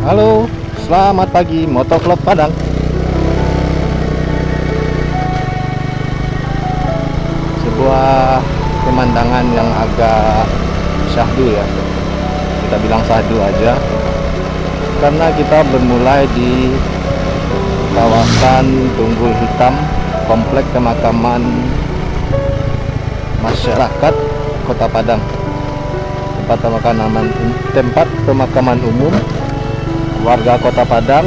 Halo, selamat pagi Motovlog Padang. Sebuah pemandangan yang agak syahdu ya. Kita bilang syahdu aja. Karena kita bermulai di kawasan Tunggul Hitam, komplek pemakaman masyarakat Kota Padang. Tempat pemakaman umum warga Kota Padang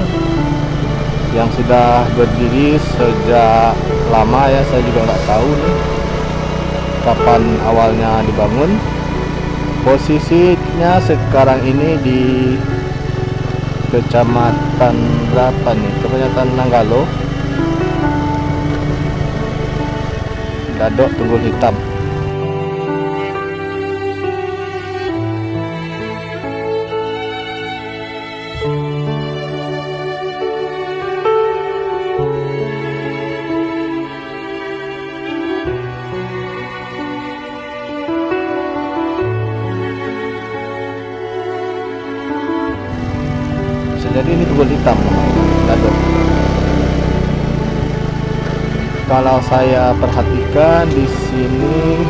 yang sudah berdiri sejak lama ya. Saya juga nggak tahu nih kapan awalnya dibangun. Posisinya sekarang ini di kecamatan berapa nih? Kecamatan Nanggalo, Dadok, Tunggul Hitam. Jadi ini Tunggul Hitam Dadok. Kalau saya perhatikan di sini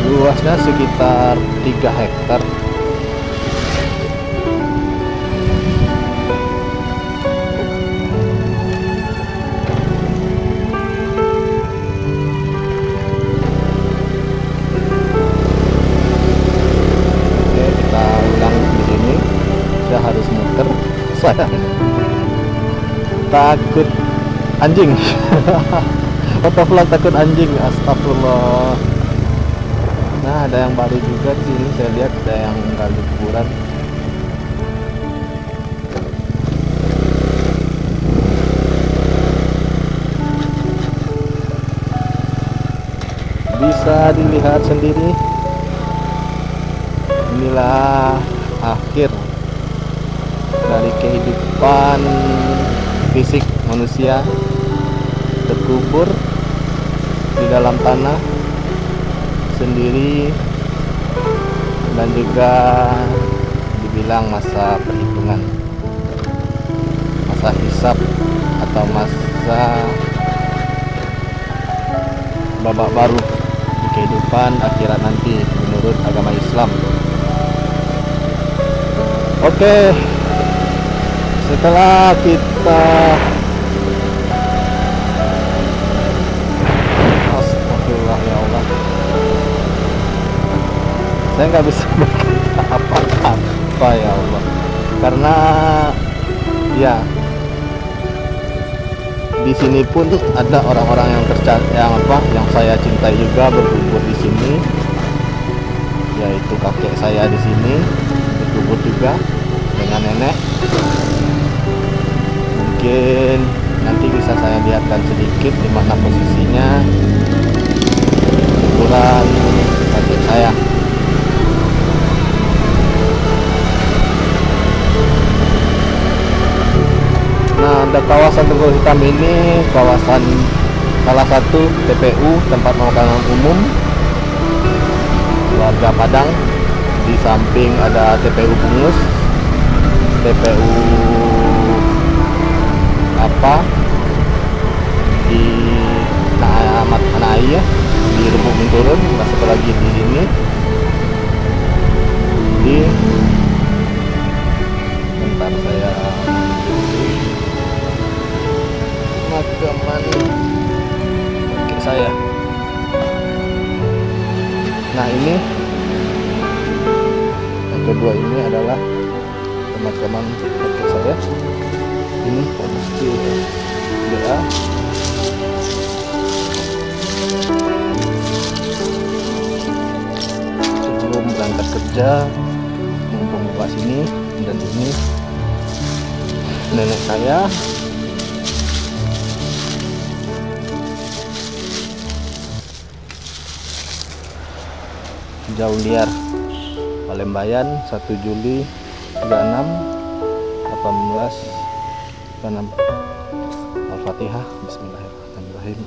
luasnya sekitar 3 hektar. Harus muter, saya takut anjing. Motovlog takut anjing, astagfirullah. Nah, ada yang baru juga di sini, saya lihat ada yang gali kuburan. Bisa dilihat sendiri, inilah akhir dari kehidupan fisik manusia, terkubur di dalam tanah sendiri, dan juga dibilang masa perhitungan, masa hisab atau masa babak baru di kehidupan akhirat nanti menurut agama Islam. Oke, setelah kita astagfirullah ya Allah, saya nggak bisa berkata apa-apa ya Allah, karena ya di sini pun ada orang-orang yang saya cintai juga berkubur di sini, yaitu kakek saya di sini berkubur juga dengan nenek. Mungkin nanti bisa saya lihatkan sedikit di mana posisinya kuburan kakek saya. Nah, ada kawasan Tunggul Hitam ini kawasan salah satu TPU, tempat pemakaman umum warga Padang. Di samping ada TPU Bungus, TPU di Amat Anai ya, di Rubuk Menturun, masuk lagi di sini di bentar saya pemakaman kakek saya. Nah, ini yang kedua ini adalah pemakaman kakek saya. Ini posisi DA. Sebelum berangkat kerja, mumpung buka sini, dan ini nenek saya. Jauh Liar, Palembayan, 1 Juli 36 18 Al-Fatihah. Bismillahirrahmanirrahim.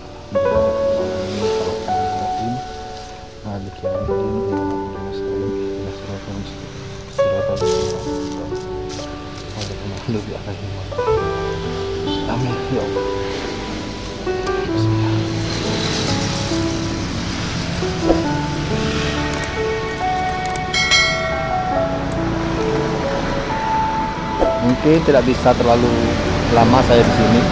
mungkin tidak bisa terlalu lama saya di sini.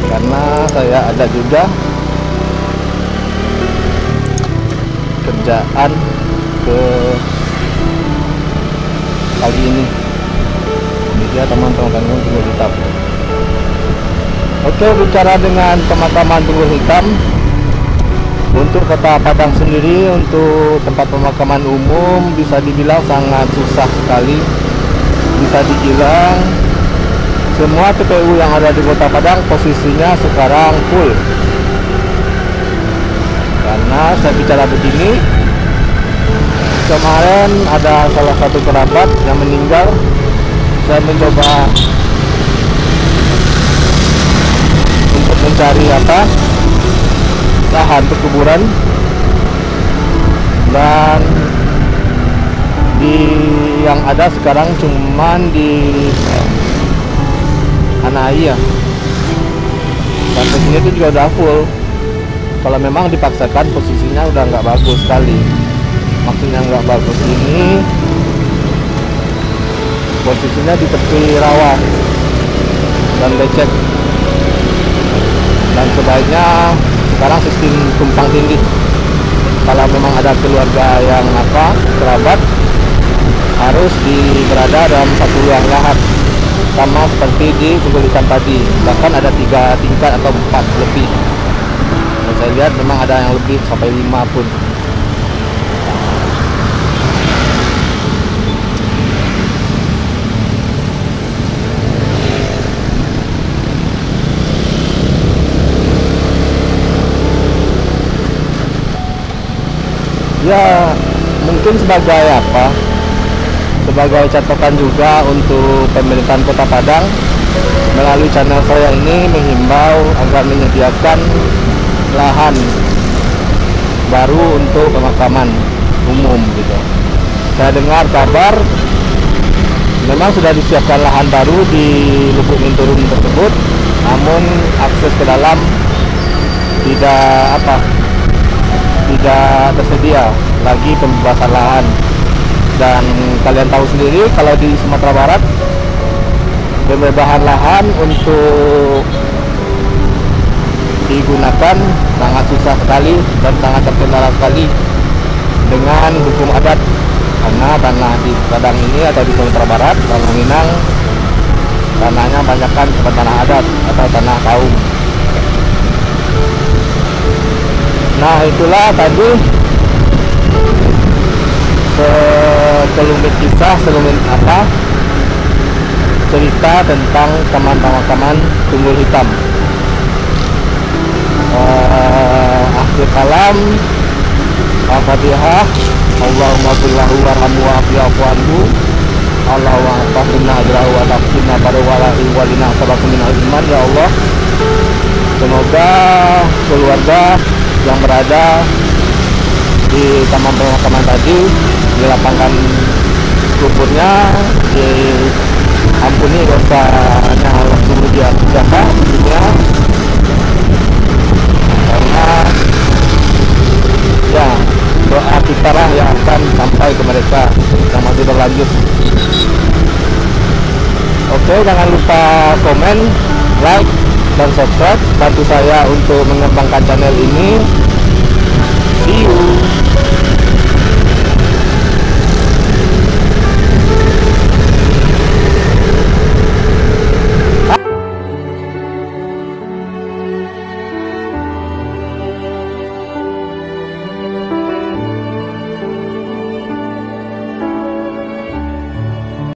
Karena saya ada juga kerjaan ke pagi ini. Ini dia teman-teman Tunggul Hitam. Oke, bicara dengan pemakaman Tunggul Hitam, untuk Kota Padang sendiri, untuk tempat pemakaman umum bisa dibilang sangat susah sekali. Bisa dibilang semua TPU yang ada di Kota Padang posisinya sekarang full. Karena saya bicara begini, kemarin ada salah satu kerabat yang meninggal. Saya mencoba untuk mencari lahan untuk kuburan, dan yang ada sekarang cuman di Anai ya, dan posisinya itu juga udah full. Kalau memang dipaksakan posisinya udah nggak bagus sekali. Maksudnya nggak bagus ini posisinya di tepi rawa dan lecek, dan sebaiknya sekarang sistem tumpang tindih. Kalau memang ada keluarga yang kerabat, harus berada dalam satu ruang lahat, sama seperti di Tunggul Hitam tadi. Bahkan ada 3 tingkat atau 4 lebih. Dan saya lihat memang ada yang lebih sampai 5 pun. Ya, mungkin sebagai sebagai catatan juga untuk pemerintahan Kota Padang, melalui channel saya ini menghimbau agar menyediakan lahan baru untuk pemakaman umum gitu. Saya dengar kabar memang sudah disiapkan lahan baru di Lubuk Minturun tersebut, namun akses ke dalam tidak tersedia lagi pembebasan lahan. Dan kalian tahu sendiri kalau di Sumatera Barat pembebasan lahan untuk digunakan sangat susah sekali dan sangat terkendala sekali dengan hukum adat, karena tanah di Padang ini atau di Sumatera Barat, Bangka Minang, tanahnya banyakkan tanah adat atau tanah kaum. Nah, itulah tadi sekelumit kisah, cerita tentang taman pemakaman Tunggul Hitam. Akhir kalam, Al-Fatihah. Allahumma billahu warhamu wa'afi'afu anhu, Allahumma fahimna adrahu wa tafsirna barwalahi walina sabakum min al-iman. Ya Allah, semoga keluarga yang berada di taman pemakaman tadi dilapangkan kuburnya, diampuni dosanya Allah kemudian jaga dunia, karena ya doa kita lah yang akan sampai ke mereka yang masih berlanjut. Oke, jangan lupa komen, like, dan subscribe, bantu saya untuk mengembangkan channel ini. See you.